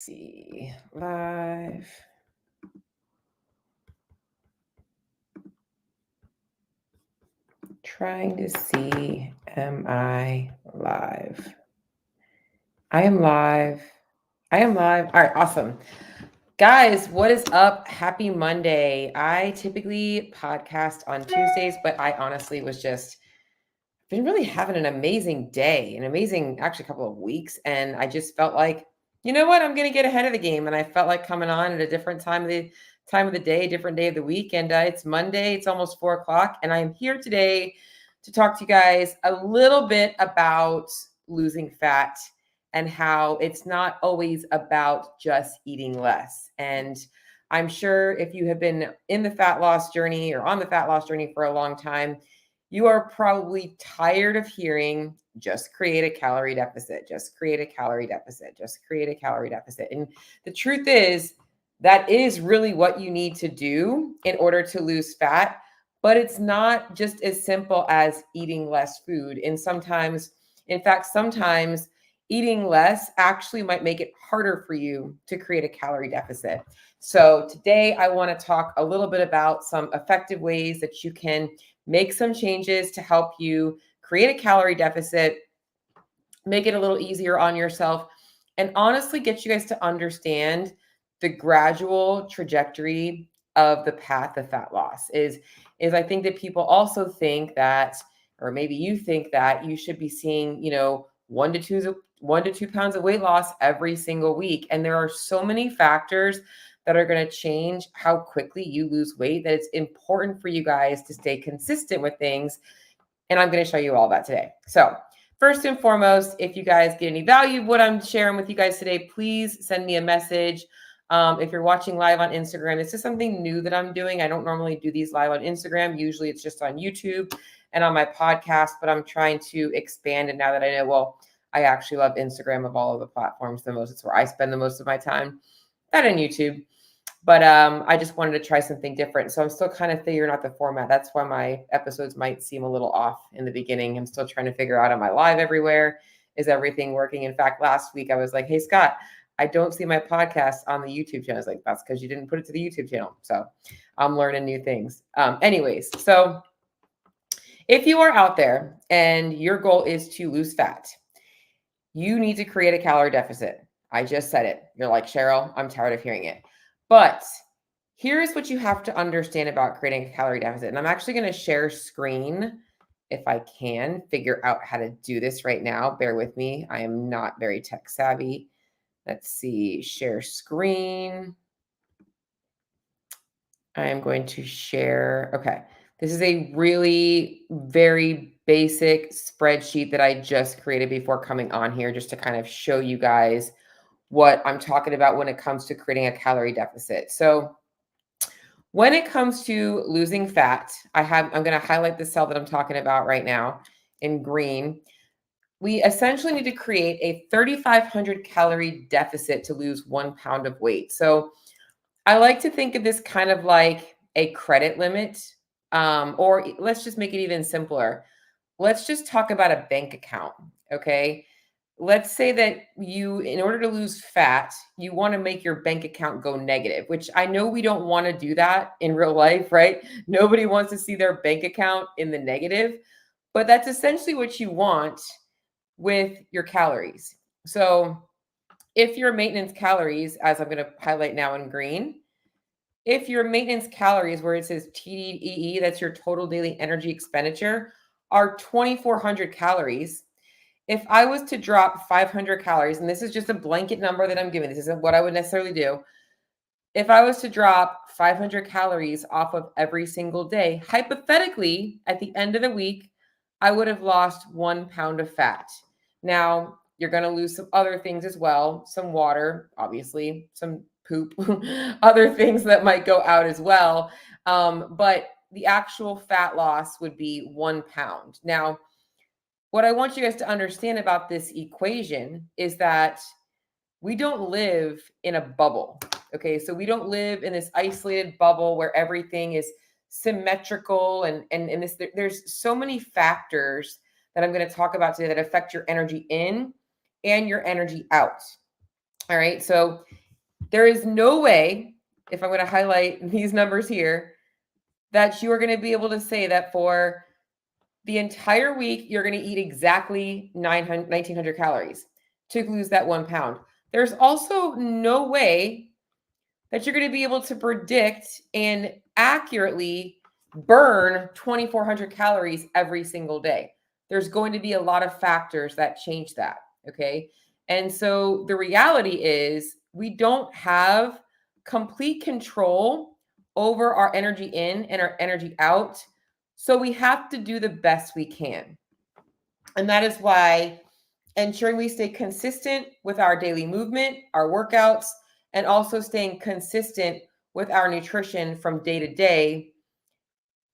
See, live. Trying to see, am I live? I am live. I am live. All right, awesome. Guys, what is up? Happy Monday. I typically podcast on Tuesdays, but I honestly was just been really having an amazing day, an amazing actually couple of weeks. And I just felt like, you know what, I'm gonna get ahead of the game. And I felt like coming on at a different time of the day, different day of the week. And it's Monday, it's almost 4 o'clock. And I am here today to talk to you guys a little bit about losing fat and how it's not always about just eating less. And I'm sure if you have been in the fat loss journey or on the fat loss journey for a long time, you are probably tired of hearing just create a calorie deficit, just create a calorie deficit, just create a calorie deficit. And the truth is, that is really what you need to do in order to lose fat. But it's not just as simple as eating less food. And sometimes, in fact, sometimes eating less actually might make it harder for you to create a calorie deficit. So today I want to talk a little bit about some effective ways that you can make some changes to help you create a calorie deficit, make it a little easier on yourself, and honestly get you guys to understand the gradual trajectory of the path of fat loss. Is I think that people also think that, or maybe you think that you should be seeing, 1 to 2 pounds of weight loss every single week. And there are so many factors that are going to change how quickly you lose weight that it's important for you guys to stay consistent with things. And I'm going to show you all that today. So first and foremost, if you guys get any value of what I'm sharing with you guys today, please send me a message. If you're watching live on Instagram, this is something new that I'm doing. I don't normally do these live on Instagram. Usually it's just on YouTube and on my podcast, but I'm trying to expand. And now that I know, well, I actually love Instagram of all of the platforms the most. It's where I spend the most of my time, not on YouTube. But I just wanted to try something different. So I'm still kind of figuring out the format. That's why my episodes might seem a little off in the beginning. I'm still trying to figure out, am I live everywhere? Is everything working? In fact, last week I was like, hey, Scott, I don't see my podcast on the YouTube channel. I was like, that's because you didn't put it to the YouTube channel. So I'm learning new things. Anyways, so if you are out there and your goal is to lose fat, you need to create a calorie deficit. I just said it. You're like, Cheryl, I'm tired of hearing it. But here's what you have to understand about creating a calorie deficit. And I'm actually going to share screen if I can figure out how to do this right now. Bear with me. I am not very tech savvy. Let's see, share screen. I am going to share. Okay. This is a really very basic spreadsheet that I just created before coming on here, just to kind of show you guys what I'm talking about when it comes to creating a calorie deficit. So when it comes to losing fat, I'm going to highlight the cell that I'm talking about right now in green. We essentially need to create a 3,500 calorie deficit to lose 1 pound of weight. So I like to think of this kind of like a credit limit, or let's just make it even simpler. Let's just talk about a bank account, okay? Let's say that you, in order to lose fat, you want to make your bank account go negative, which I know we don't want to do that in real life, right? Nobody wants to see their bank account in the negative, but that's essentially what you want with your calories. So if your maintenance calories, as I'm going to highlight now in green, if your maintenance calories, where it says TDEE, that's your total daily energy expenditure, are 2,400 calories. If I was to drop 500 calories, and this is just a blanket number that I'm giving, this isn't what I would necessarily do. If I was to drop 500 calories off of every single day, hypothetically, at the end of the week, I would have lost 1 pound of fat. Now, you're going to lose some other things as well, some water, obviously, some poop, other things that might go out as well. But the actual fat loss would be 1 pound. Now, what I want you guys to understand about this equation is that we don't live in a bubble. Okay. So we don't live in this isolated bubble where everything is symmetrical and there's so many factors that I'm going to talk about today that affect your energy in and your energy out. All right. So there is no way, if I'm going to highlight these numbers here, that you are going to be able to say that for the entire week, you're going to eat exactly 1,900 calories to lose that 1 pound. There's also no way that you're going to be able to predict and accurately burn 2,400 calories every single day. There's going to be a lot of factors that change that. Okay. And so the reality is we don't have complete control over our energy in and our energy out. So we have to do the best we can. And that is why ensuring we stay consistent with our daily movement, our workouts, and also staying consistent with our nutrition from day to day,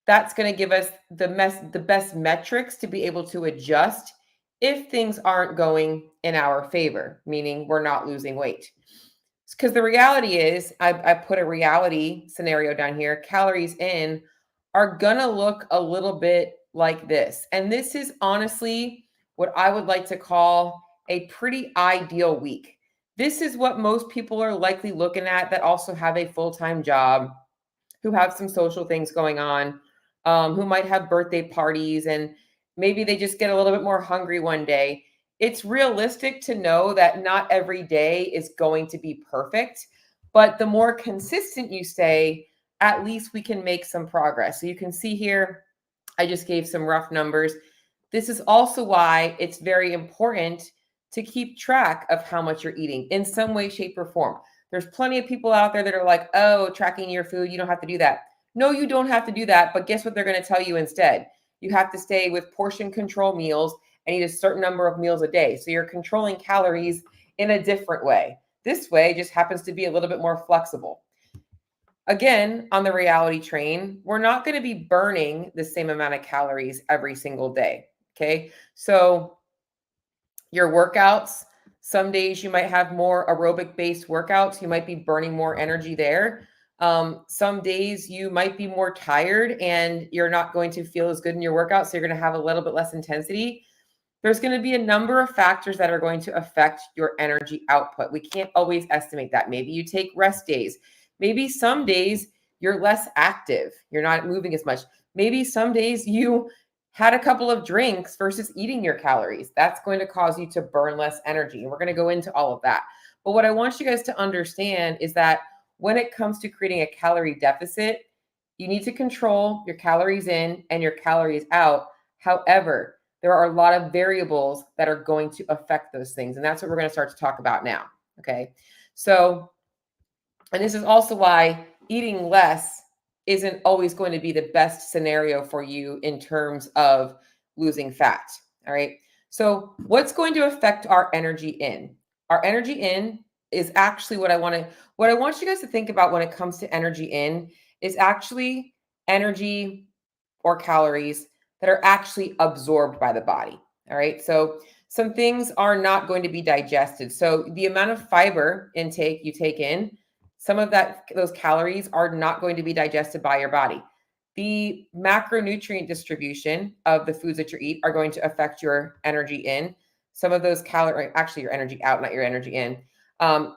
that's going to give us the best metrics to be able to adjust if things aren't going in our favor, meaning we're not losing weight. Because the reality is, I put a reality scenario down here, calories in are going to look a little bit like this. And this is honestly what I would like to call a pretty ideal week. This is what most people are likely looking at that also have a full-time job, who have some social things going on, who might have birthday parties, and maybe they just get a little bit more hungry one day. It's realistic to know that not every day is going to be perfect, but the more consistent you stay, at least we can make some progress. So you can see here, I just gave some rough numbers. This is also why it's very important to keep track of how much you're eating in some way, shape, or form. There's plenty of people out there that are like, oh, tracking your food, you don't have to do that. No, you don't have to do that. But guess what they're going to tell you instead? You have to stay with portion control meals and eat a certain number of meals a day. So you're controlling calories in a different way. This way just happens to be a little bit more flexible. Again, on the reality train, we're not going to be burning the same amount of calories every single day. Okay. So your workouts, some days you might have more aerobic based workouts. You might be burning more energy there. Some days you might be more tired and you're not going to feel as good in your workout. So you're going to have a little bit less intensity. There's going to be a number of factors that are going to affect your energy output. We can't always estimate that. Maybe you take rest days. Maybe some days you're less active. You're not moving as much. Maybe some days you had a couple of drinks versus eating your calories. That's going to cause you to burn less energy. And we're going to go into all of that. But what I want you guys to understand is that when it comes to creating a calorie deficit, you need to control your calories in and your calories out. However, there are a lot of variables that are going to affect those things. And that's what we're going to start to talk about now. Okay. So, and this is also why eating less isn't always going to be the best scenario for you in terms of losing fat. All right. So what's going to affect our energy in? Our energy in is actually what I want you guys to think about when it comes to energy in is actually energy or calories that are actually absorbed by the body. All right. So some things are not going to be digested. So the amount of fiber intake you take in, some of those calories are not going to be digested by your body. The macronutrient distribution of the foods that you eat are going to affect your energy in. Some of those calories, actually your energy out, not your energy in.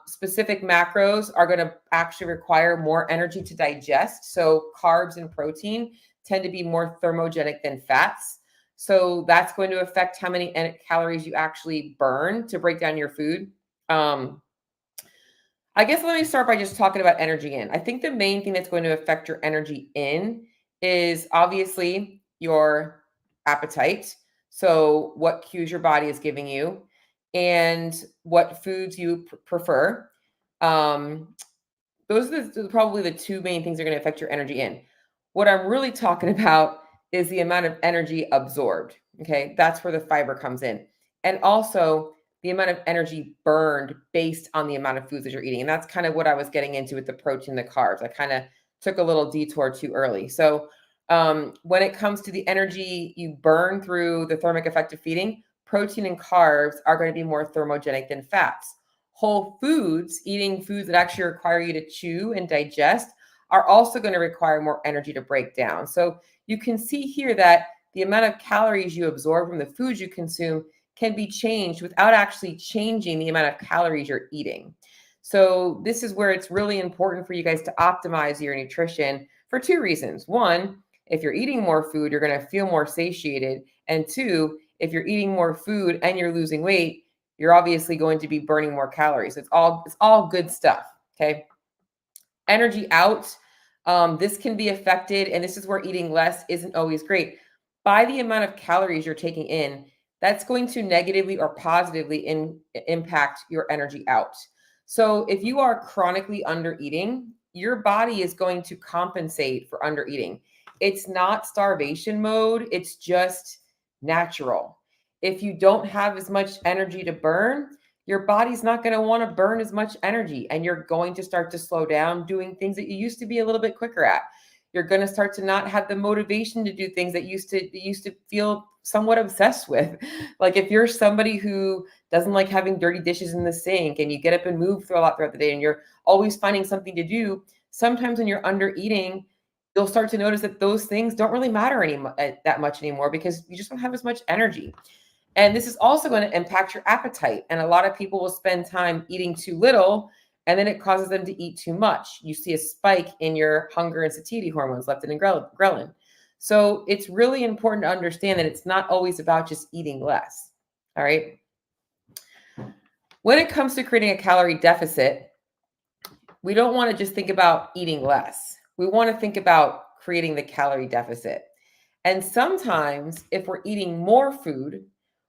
Specific macros are going to actually require more energy to digest. So carbs and protein tend to be more thermogenic than fats. So that's going to affect how many calories you actually burn to break down your food. I guess let me start by just talking about energy in. I think the main thing that's going to affect your energy in is obviously your appetite. So what cues your body is giving you and what foods you prefer. Those are probably the two main things that are going to affect your energy in. What I'm really talking about is the amount of energy absorbed. Okay. That's where the fiber comes in. And also the amount of energy burned based on the amount of foods that you're eating. And that's kind of what I was getting into with the protein, the carbs. I kind of took a little detour too early. So when it comes to the energy you burn through the thermic effect of feeding, protein and carbs are going to be more thermogenic than fats. Whole foods, eating foods that actually require you to chew and digest, are also going to require more energy to break down. So you can see here that the amount of calories you absorb from the foods you consume can be changed without actually changing the amount of calories you're eating. So this is where it's really important for you guys to optimize your nutrition for two reasons. One, if you're eating more food, you're going to feel more satiated. And two, if you're eating more food and you're losing weight, you're obviously going to be burning more calories. It's all good stuff. Okay. Energy out. This can be affected, and this is where eating less isn't always great. By the amount of calories you're taking in, that's going to negatively or positively impact your energy out. So if you are chronically under eating, your body is going to compensate for under eating. It's not starvation mode, it's just natural. If you don't have as much energy to burn, your body's not going to want to burn as much energy, and you're going to start to slow down doing things that you used to be a little bit quicker at. You're going to start to not have the motivation to do things that you used to feel somewhat obsessed with. Like if you're somebody who doesn't like having dirty dishes in the sink and you get up and move through a lot throughout the day and you're always finding something to do, sometimes when you're under eating, you'll start to notice that those things don't really matter that much anymore because you just don't have as much energy. And this is also going to impact your appetite. And a lot of people will spend time eating too little, and then it causes them to eat too much. You see a spike in your hunger and satiety hormones, leptin and ghrelin. So it's really important to understand that it's not always about just eating less. All right. When it comes to creating a calorie deficit, we don't want to just think about eating less. We want to think about creating the calorie deficit. And sometimes if we're eating more food,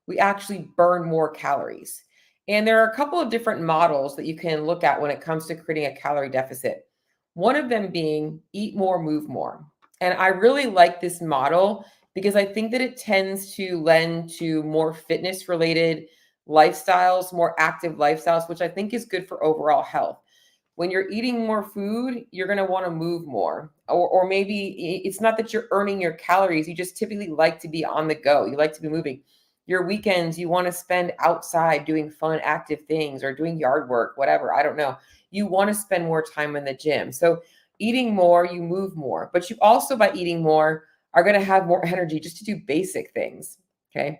we actually burn more calories. And there are a couple of different models that you can look at when it comes to creating a calorie deficit. One of them being eat more, move more. And I really like this model because I think that it tends to lend to more fitness related lifestyles, more active lifestyles, which I think is good for overall health. When you're eating more food, you're going to want to move more. Or maybe it's not that you're earning your calories. You just typically like to be on the go. You like to be moving. Your weekends, you want to spend outside doing fun, active things or doing yard work, whatever. I don't know. You want to spend more time in the gym. So eating more, you move more. But you also, by eating more, are going to have more energy just to do basic things. Okay.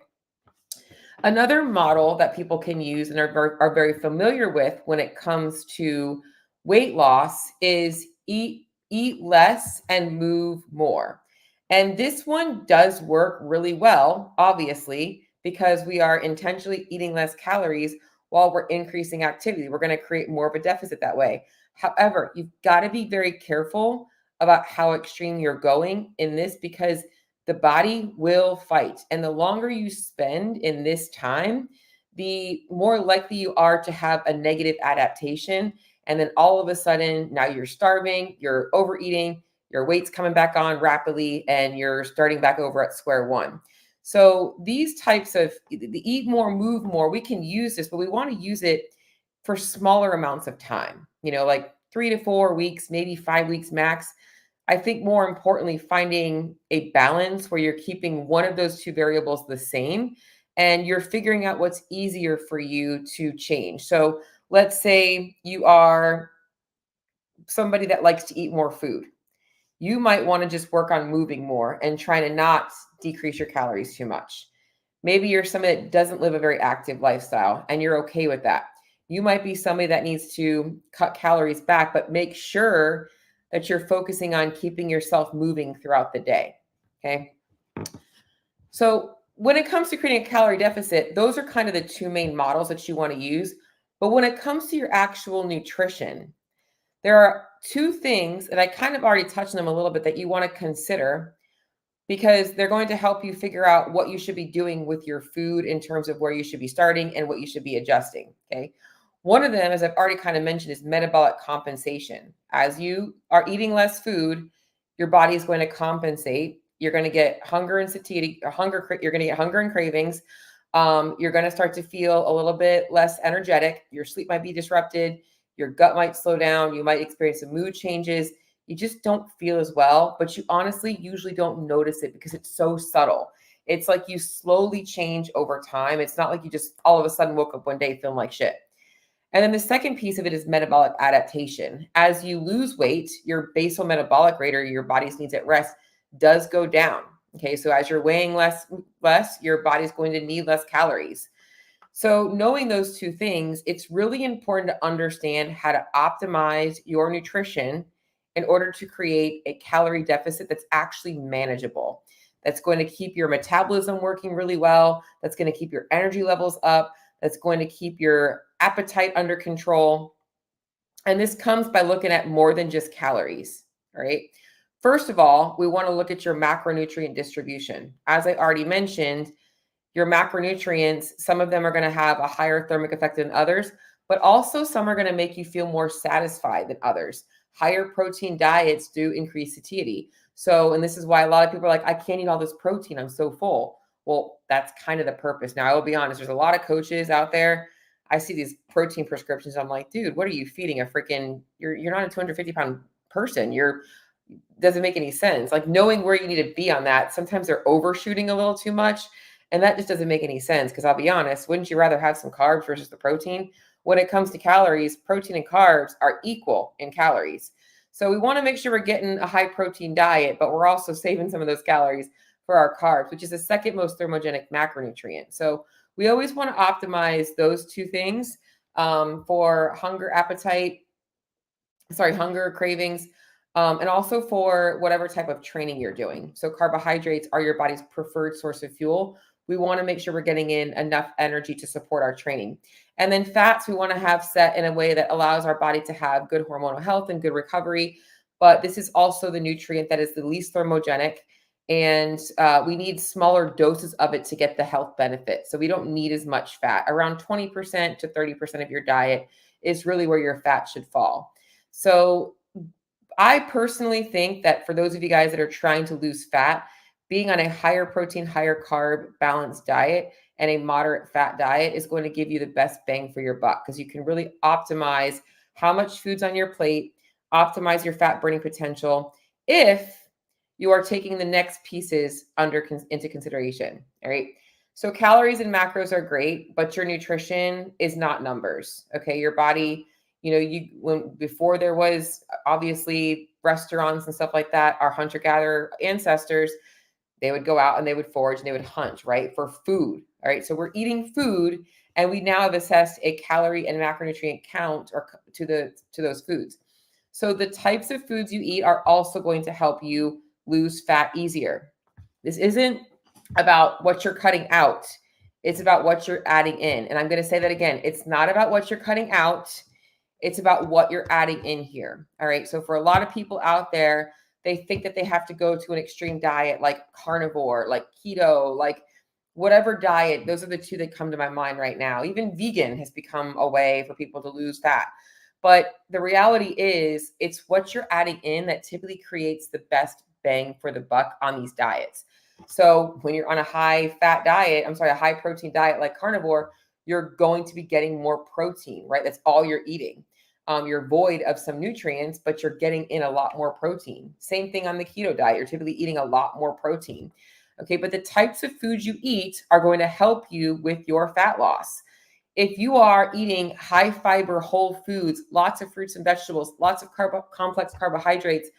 Another model that people can use and are very familiar with when it comes to weight loss is eat less and move more. And this one does work really well, obviously, because we are intentionally eating less calories while we're increasing activity. We're going to create more of a deficit that way. However, you've got to be very careful about how extreme you're going in this because the body will fight. And the longer you spend in this time, the more likely you are to have a negative adaptation. And then all of a sudden, now you're starving, you're overeating, your weight's coming back on rapidly, and you're starting back over at square one. So these types of the eat more, move more, we can use this, but we want to use it for smaller amounts of time, like 3 to 4 weeks, maybe 5 weeks max. I think more importantly, finding a balance where you're keeping one of those two variables the same and you're figuring out what's easier for you to change. So let's say you are somebody that likes to eat more food. You might want to just work on moving more and trying to not decrease your calories too much. Maybe you're somebody that doesn't live a very active lifestyle and you're okay with that. You might be somebody that needs to cut calories back, but make sure that you're focusing on keeping yourself moving throughout the day. Okay. So when it comes to creating a calorie deficit, those are kind of the two main models that you want to use. But when it comes to your actual nutrition, there are two things that I kind of already touched on them a little bit that you want to consider because they're going to help you figure out what you should be doing with your food in terms of where you should be starting and what you should be adjusting. Okay. One of them, as I've already kind of mentioned, is metabolic compensation. As you are eating less food, your body is going to compensate. You're going to get hunger and satiety, or you're going to get hunger and cravings. You're going to start to feel a little bit less energetic. Your sleep might be disrupted. Your gut might slow down. You might experience some mood changes. You just don't feel as well, but you honestly usually don't notice it because it's so subtle. It's like you slowly change over time. It's not like you just all of a sudden woke up one day feeling like shit. And then the second piece of it is metabolic adaptation. As you lose weight, your basal metabolic rate or your body's needs at rest does go down. Okay, so as you're weighing less, your body's going to need less calories. So knowing those two things, it's really important to understand how to optimize your nutrition in order to create a calorie deficit that's actually manageable, that's going to keep your metabolism working really well, that's going to keep your energy levels up, that's going to keep your appetite under control. And this comes by looking at more than just calories, all right? First of all, we want to look at your macronutrient distribution. As I already mentioned, your macronutrients, some of them are going to have a higher thermic effect than others, but also some are going to make you feel more satisfied than others. Higher protein diets do increase satiety. So, and this is why a lot of people are like, I can't eat all this protein, I'm so full. Well, that's kind of the purpose. Now, I will be honest, there's a lot of coaches out there. I see these protein prescriptions. I'm like, dude, what are you feeding a freaking, you're not a 250-pound person. You're, doesn't make any sense. Like knowing where you need to be on that, sometimes they're overshooting a little too much. And that just doesn't make any sense because I'll be honest, wouldn't you rather have some carbs versus the protein? When it comes to calories, protein and carbs are equal in calories. So we want to make sure we're getting a high protein diet, but we're also saving some of those calories for our carbs, which is the second most thermogenic macronutrient. So we always want to optimize those two things for hunger, hunger cravings, and also for whatever type of training you're doing. So carbohydrates are your body's preferred source of fuel. We want to make sure we're getting in enough energy to support our training. And then fats, we want to have set in a way that allows our body to have good hormonal health and good recovery. But this is also the nutrient that is the least thermogenic. And we need smaller doses of it to get the health benefit. So we don't need as much fat. Around 20% to 30% of your diet is really where your fat should fall. So I personally think that for those of you guys that are trying to lose fat, being on a higher protein, higher carb balanced diet and a moderate fat diet is going to give you the best bang for your buck because you can really optimize how much food's on your plate, optimize your fat burning potential if you are taking the next pieces into consideration. All right. So calories and macros are great, but your nutrition is not numbers. Okay. Your body, before there was obviously restaurants and stuff like that, our hunter-gatherer ancestors, they would go out and they would forage and they would hunt, right, for food. All right. So we're eating food and we now have assessed a calorie and macronutrient count to those foods. So the types of foods you eat are also going to help you lose fat easier. This isn't about what you're cutting out. It's about what you're adding in. And I'm going to say that again. It's not about what you're cutting out. It's about what you're adding in here. All right. So for a lot of people out there, they think that they have to go to an extreme diet like carnivore, like keto, like whatever diet. Those are the two that come to my mind right now. Even vegan has become a way for people to lose fat. But the reality is it's what you're adding in that typically creates the best bang for the buck on these diets. So when you're on a high protein diet like carnivore, you're going to be getting more protein, right? That's all you're eating. You're void of some nutrients, but you're getting in a lot more protein. Same thing on the keto diet. You're typically eating a lot more protein. Okay, but the types of foods you eat are going to help you with your fat loss. If you are eating high fiber whole foods, lots of fruits and vegetables, lots of complex carbohydrates,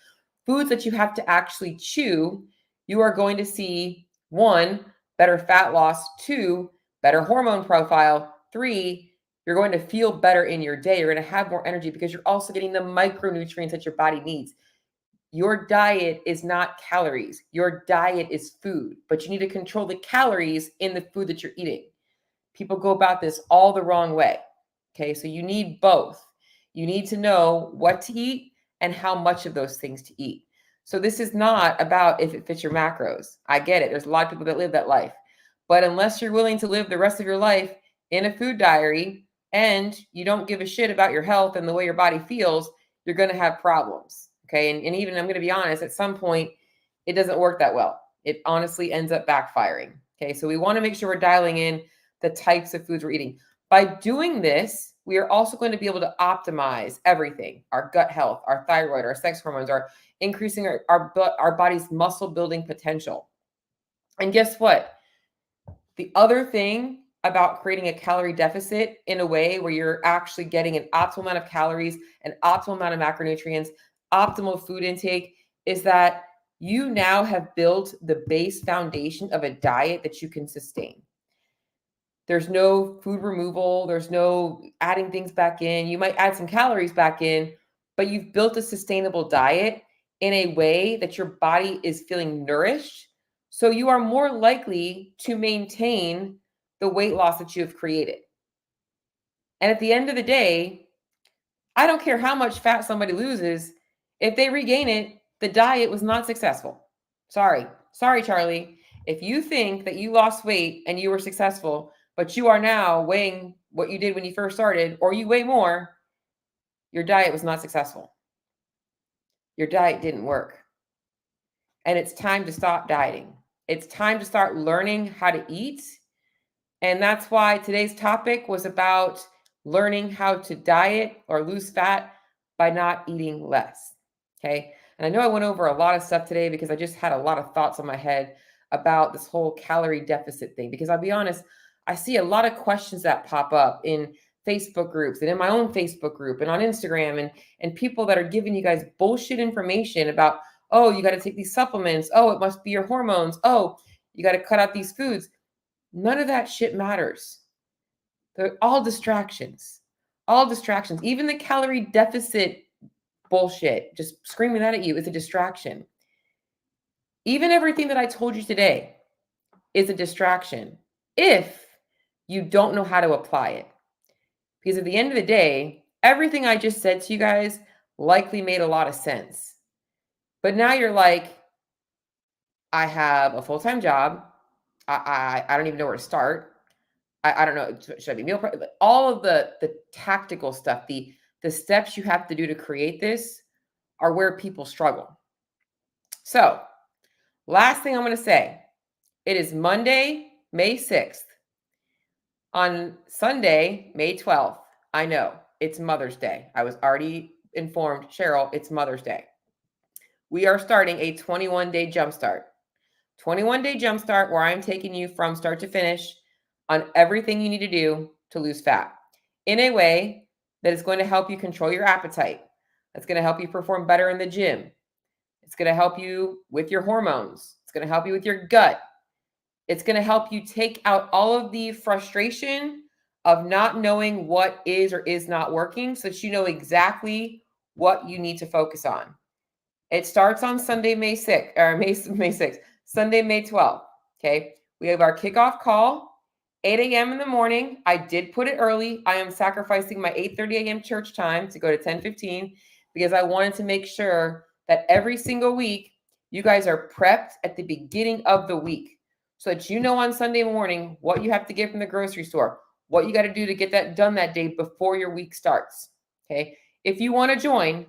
foods that you have to actually chew, you are going to see 1, better fat loss, 2, better hormone profile, 3, you're going to feel better in your day. You're going to have more energy because you're also getting the micronutrients that your body needs. Your diet is not calories. Your diet is food, but you need to control the calories in the food that you're eating. People go about this all the wrong way. Okay, so you need both. You need to know what to eat and how much of those things to eat. So this is not about if it fits your macros. I get it. There's a lot of people that live that life. But unless you're willing to live the rest of your life in a food diary and you don't give a shit about your health and the way your body feels, you're going to have problems. Okay, and even I'm going to be honest, at some point, it doesn't work that well. It honestly ends up backfiring. Okay, so we want to make sure we're dialing in the types of foods we're eating. By doing this, we are also going to be able to optimize everything, our gut health, our thyroid, our sex hormones, our increasing our body's muscle building potential. And guess what? The other thing about creating a calorie deficit in a way where you're actually getting an optimal amount of calories, an optimal amount of macronutrients, optimal food intake is that you now have built the base foundation of a diet that you can sustain. There's no food removal. There's no adding things back in. You might add some calories back in, but you've built a sustainable diet in a way that your body is feeling nourished. So you are more likely to maintain the weight loss that you have created. And at the end of the day, I don't care how much fat somebody loses. If they regain it, the diet was not successful. Sorry, Charlie. If you think that you lost weight and you were successful, but you are now weighing what you did when you first started, or you weigh more, your diet was not successful. Your diet didn't work. And it's time to stop dieting. It's time to start learning how to eat. And that's why today's topic was about learning how to diet or lose fat by not eating less. Okay. And I know I went over a lot of stuff today because I just had a lot of thoughts on my head about this whole calorie deficit thing. Because I'll be honest, I see a lot of questions that pop up in Facebook groups and in my own Facebook group and on Instagram and people that are giving you guys bullshit information about, oh, you got to take these supplements. Oh, it must be your hormones. Oh, you got to cut out these foods. None of that shit matters. They're all distractions. All distractions. Even the calorie deficit bullshit, just screaming that at you, is a distraction. Even everything that I told you today is a distraction if you don't know how to apply it. Because at the end of the day, everything I just said to you guys likely made a lot of sense. But now you're like, I have a full-time job. I don't even know where to start. I don't know. Should I be meal prep? All of the tactical stuff, the steps you have to do to create this are where people struggle. So last thing I'm going to say, it is Monday, May 6th. On Sunday, May 12th, I know it's Mother's Day. I was already informed, Cheryl, it's Mother's Day. We are starting a 21-day Jumpstart. 21-day Jumpstart where I'm taking you from start to finish on everything you need to do to lose fat in a way that is going to help you control your appetite. That's going to help you perform better in the gym. It's going to help you with your hormones. It's going to help you with your gut. It's going to help you take out all of the frustration of not knowing what is or is not working so that you know exactly what you need to focus on. It starts on Sunday, May 6th, or May 6th, Sunday, May 12th. Okay. We have our kickoff call, 8 a.m. in the morning. I did put it early. I am sacrificing my 8:30 a.m. church time to go to 10:15 because I wanted to make sure that every single week you guys are prepped at the beginning of the week so that you know on Sunday morning what you have to get from the grocery store, what you got to do to get that done that day before your week starts. Okay. If you want to join,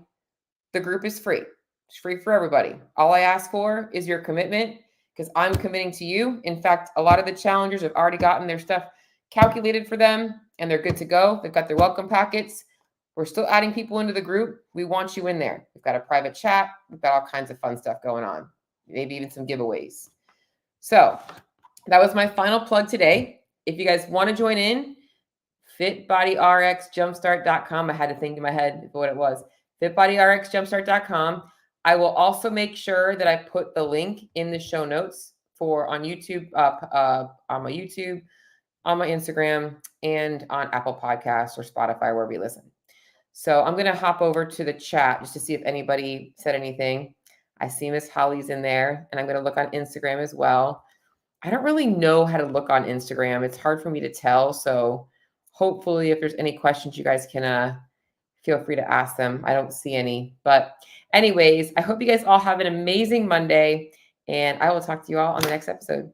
the group is free. It's free for everybody. All I ask for is your commitment because I'm committing to you. In fact, a lot of the challengers have already gotten their stuff calculated for them and they're good to go. They've got their welcome packets. We're still adding people into the group. We want you in there. We've got a private chat. We've got all kinds of fun stuff going on. Maybe even some giveaways. So that was my final plug today. If you guys want to join in, FitBodyRxJumpstart.com. I had to think in my head what it was. FitBodyRxJumpstart.com. I will also make sure that I put the link in the show notes for on YouTube, on my YouTube, on my Instagram, and on Apple Podcasts or Spotify, wherever you listen. So I'm going to hop over to the chat just to see if anybody said anything. I see Miss Holly's in there, and I'm going to look on Instagram as well. I don't really know how to look on Instagram. It's hard for me to tell. So hopefully if there's any questions, you guys can feel free to ask them. I don't see any. But anyways, I hope you guys all have an amazing Monday, and I will talk to you all on the next episode.